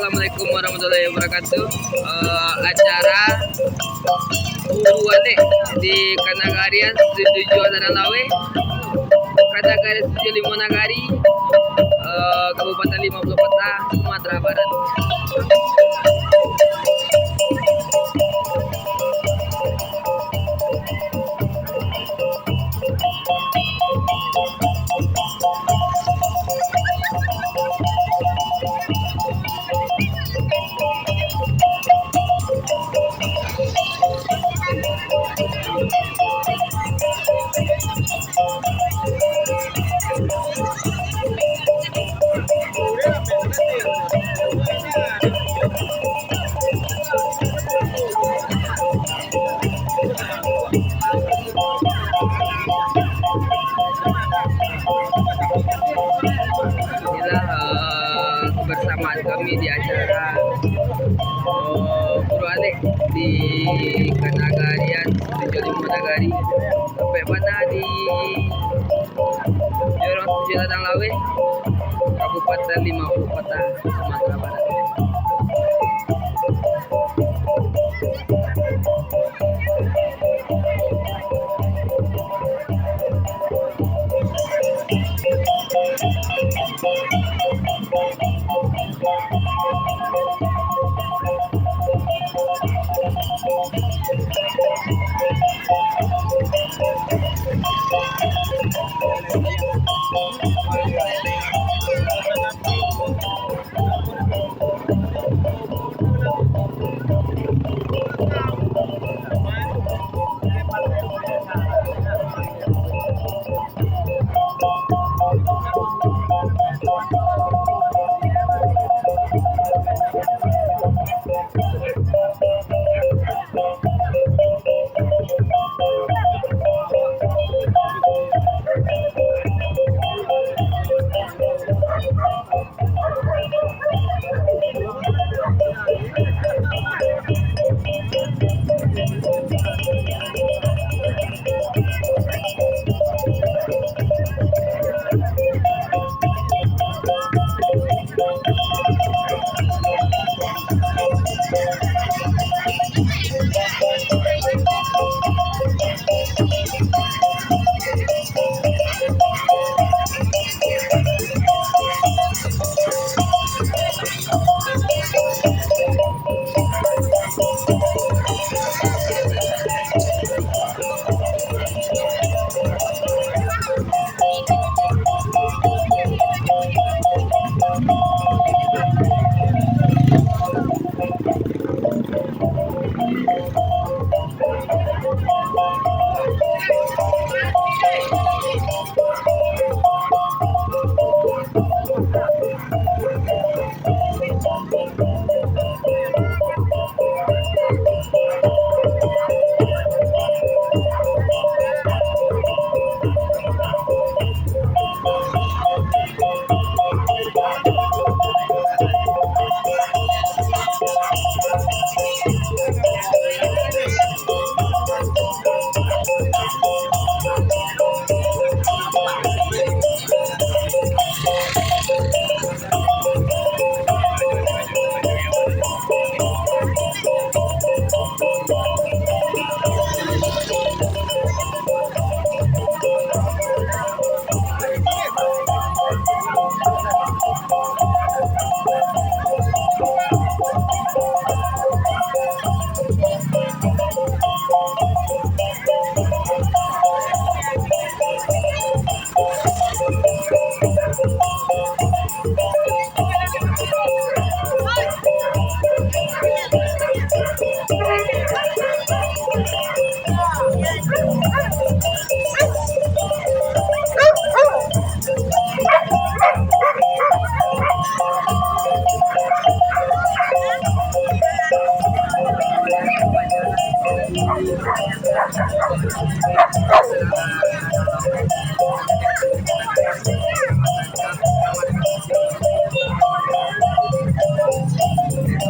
Assalamualaikum warahmatullahi wabarakatuh. Acara Uruane di Kanagarian 7 Lawe, Kanagarian 75 Nagari, Kabupaten 50 Kota, Sumatera Barat. Kebersamaan kami di acara Uruane di Kanagarian 75 Nagari, sampai mana di Jorong 7 Lawe, Kabupaten 50 Kota, Sumatera Barat.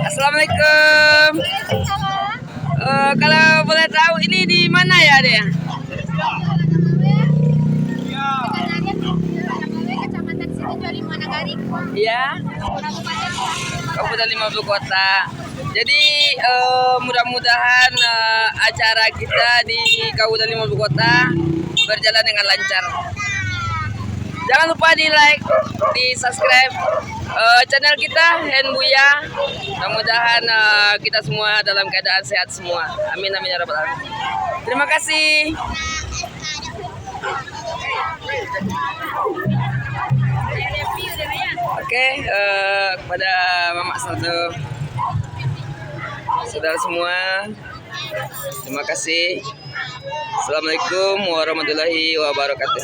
Assalamualaikum. Kalau boleh tahu ini di mana ya, Dek? Kecamatan Situ Joli, Iya. Kabupaten 50 kota. Jadi mudah-mudahan acara kita di Kabupaten 50 kota berjalan dengan lancar. Jangan lupa di like, di subscribe channel kita Henbuya. Mudah-mudahan kita semua dalam keadaan sehat semua. Amin amin ya rabbal alamin. Terima kasih. Oke, kepada Mama Saldo, saudara semua, terima kasih. Assalamualaikum warahmatullahi wabarakatuh.